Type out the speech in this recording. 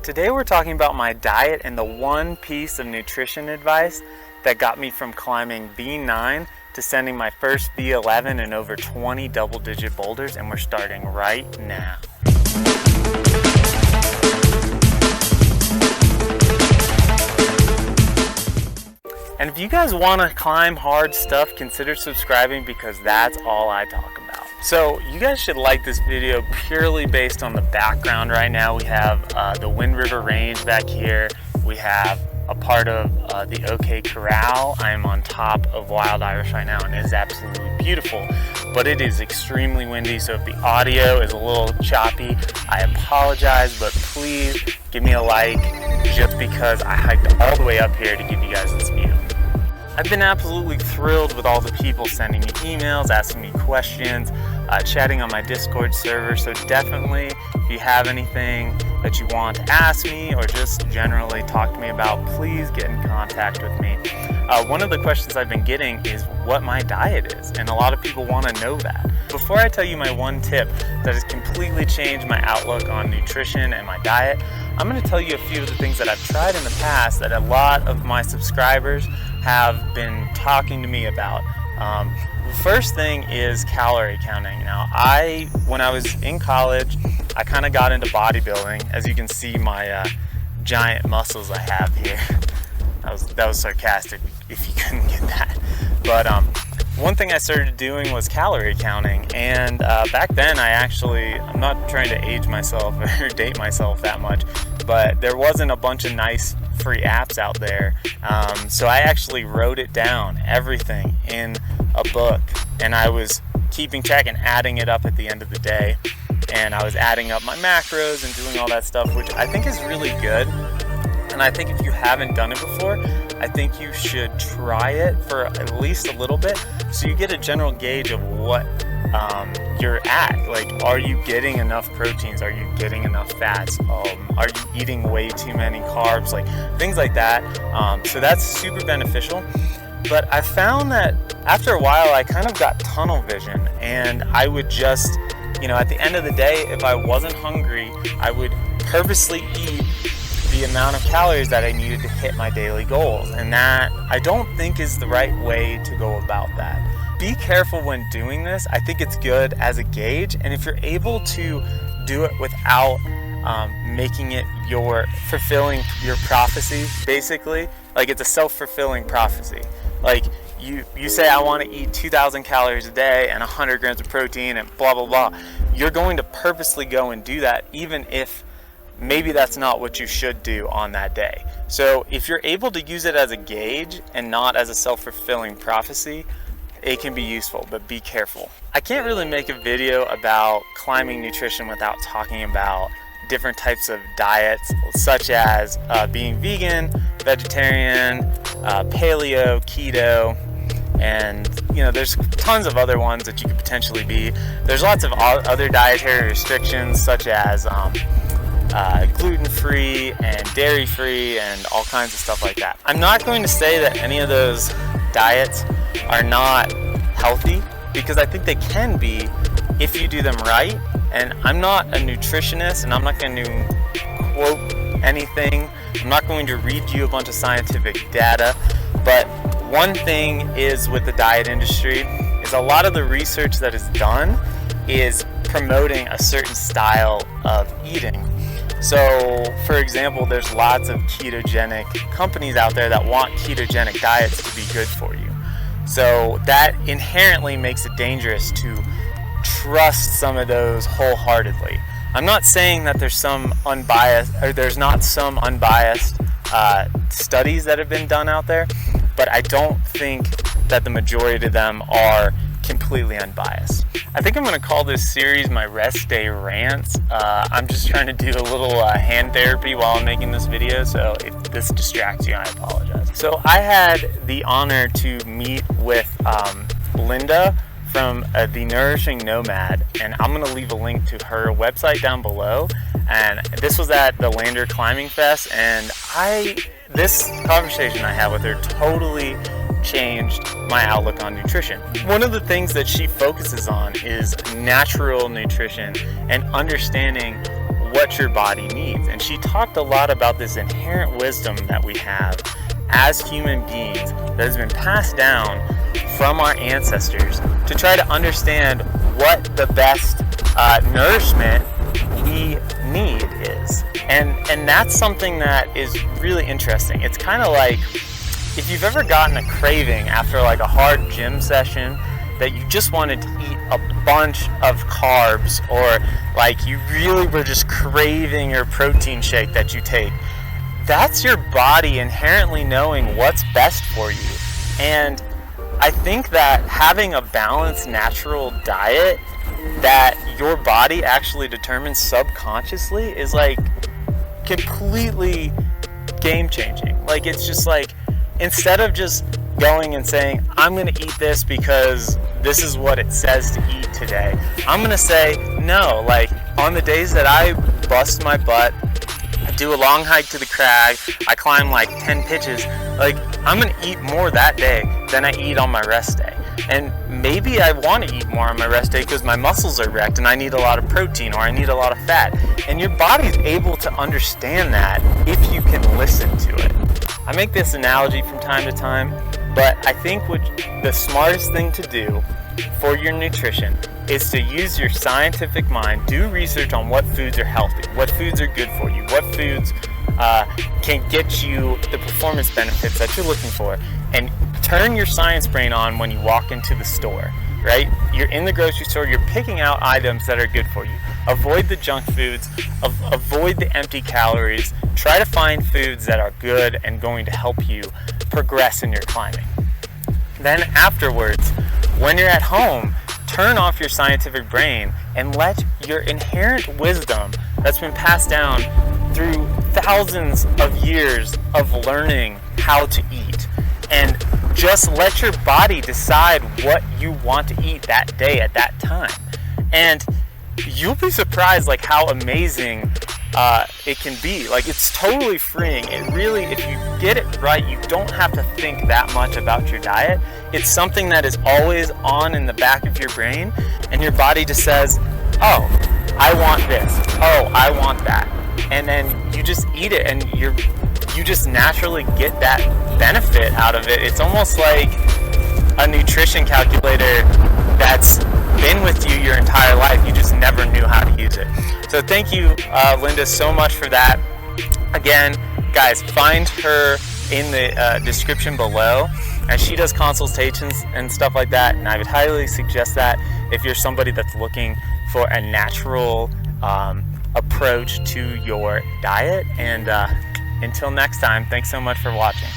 Today we're talking about my diet and the one piece of nutrition advice that got me from climbing V9 to sending my first V11 and over 20 double-digit boulders, and we're starting right now. And if you guys want to climb hard stuff, consider subscribing because that's all I talk about. So you guys should like this video purely based on the background. Right now we have the Wind River Range back here. We have a part of the OK Corral. I am on top of Wild Irish right now and it is absolutely beautiful, but it is extremely windy, so if the audio is a little choppy, I apologize, but please give me a like just because I hiked all the way up here to give you guys this view. I've been absolutely thrilled with all the people sending me emails, asking me questions, chatting on my Discord server, so definitely if you have anything that you want to ask me or just generally talk to me about, please get in contact with me. One of the questions I've been getting is what my diet is, and a lot of people want to know that. Before I tell you my one tip that has completely changed my outlook on nutrition and my diet, I'm going to tell you a few of the things that I've tried in the past that a lot of my subscribers have been talking to me about. The first thing is calorie counting. Now, when I was in college, I kind of got into bodybuilding. As you can see, my giant muscles I have here. That was sarcastic if you couldn't get that. But one thing I started doing was calorie counting, and back then I'm not trying to age myself or date myself that much, but there wasn't a bunch of nice free apps out there, so I actually wrote it down, everything, in a book, and I was keeping track and adding it up at the end of the day, and I was adding up my macros and doing all that stuff, which I think is really good. And I think if you haven't done it before, I think you should try it for at least a little bit so you get a general gauge of what you're at. Like, are you getting enough proteins? Are you getting enough fats? Are you eating way too many carbs? Like, things like that. So that's super beneficial. But I found that after a while, I kind of got tunnel vision, and I would just, at the end of the day, if I wasn't hungry, I would purposely eat the amount of calories that I needed to hit my daily goals, and that I don't think is the right way to go about that. Be careful when doing this. I think it's good as a gauge, and if you're able to do it without making it fulfilling your prophecy, basically, like it's a self-fulfilling prophecy. Like you say, I want to eat 2,000 calories a day and 100 grams of protein and blah blah blah. You're going to purposely go and do that, even if maybe that's not what you should do on that day. So if you're able to use it as a gauge and not as a self-fulfilling prophecy, it can be useful, but be careful. I can't really make a video about climbing nutrition without talking about different types of diets, such as being vegan, vegetarian, paleo, keto, and there's tons of other ones that you could potentially be. There's lots of other dietary restrictions, such as gluten-free and dairy-free and all kinds of stuff like that. I'm not going to say that any of those diets are not healthy, because I think they can be if you do them right. And I'm not a nutritionist, and I'm not going to quote anything. I'm not going to read you a bunch of scientific data, but one thing is with the diet industry is a lot of the research that is done is promoting a certain style of eating. So, for example, there's lots of ketogenic companies out there that want ketogenic diets to be good for you. So that inherently makes it dangerous to trust some of those wholeheartedly. I'm not saying that there's not some unbiased studies that have been done out there, but I don't think that the majority of them are completely unbiased. I think I'm going to call this series my rest day rants. I'm just trying to do a little hand therapy while I'm making this video, so if this distracts you, I apologize. So I had the honor to meet with Linda from the Nourishing Nomad, and I'm going to leave a link to her website down below. And this was at the Lander Climbing Fest, and this conversation I had with her totally changed my outlook on nutrition. One of the things that she focuses on is natural nutrition and understanding what your body needs. And she talked a lot about this inherent wisdom that we have as human beings that has been passed down from our ancestors to try to understand what the best nourishment we need is. And that's something that is really interesting. It's kind of like if you've ever gotten a craving after like a hard gym session that you just wanted to eat a bunch of carbs, or like you really were just craving your protein shake that you take. That's your body inherently knowing what's best for you. And I think that having a balanced natural diet that your body actually determines subconsciously is like completely game changing. Like it's just like, instead of just going and saying, I'm going to eat this because this is what it says to eat today, I'm going to say, no, like on the days that I bust my butt, I do a long hike to the crag, I climb like 10 pitches, like I'm going to eat more that day than I eat on my rest day. And maybe I want to eat more on my rest day because my muscles are wrecked and I need a lot of protein or I need a lot of fat. And your body's able to understand that if you can listen to it. I make this analogy from time to time, but I think the smartest thing to do for your nutrition is to use your scientific mind, do research on what foods are healthy, what foods are good for you, what foods can get you the performance benefits that you're looking for, and turn your science brain on when you walk into the store, right? You're in the grocery store, you're picking out items that are good for you. Avoid the junk foods, avoid the empty calories, try to find foods that are good and going to help you progress in your climbing. Then afterwards, when you're at home, turn off your scientific brain and let your inherent wisdom that's been passed down through thousands of years of learning how to eat, and just let your body decide what you want to eat that day at that time. And you'll be surprised like how amazing it can be. Like it's totally freeing. It really, if you get it right, you don't have to think that much about your diet. It's something that is always on in the back of your brain, and your body just says, oh, I want this, oh, I want that, and then you just eat it, and you just naturally get that benefit out of it. It's almost like a nutrition calculator that's been with you your entire life. You just never knew how to use it. So thank you, Linda, so much for that. Again, guys, find her in the description below, and she does consultations and stuff like that, and I would highly suggest that if you're somebody that's looking for a natural approach to your diet. And until next time, thanks so much for watching.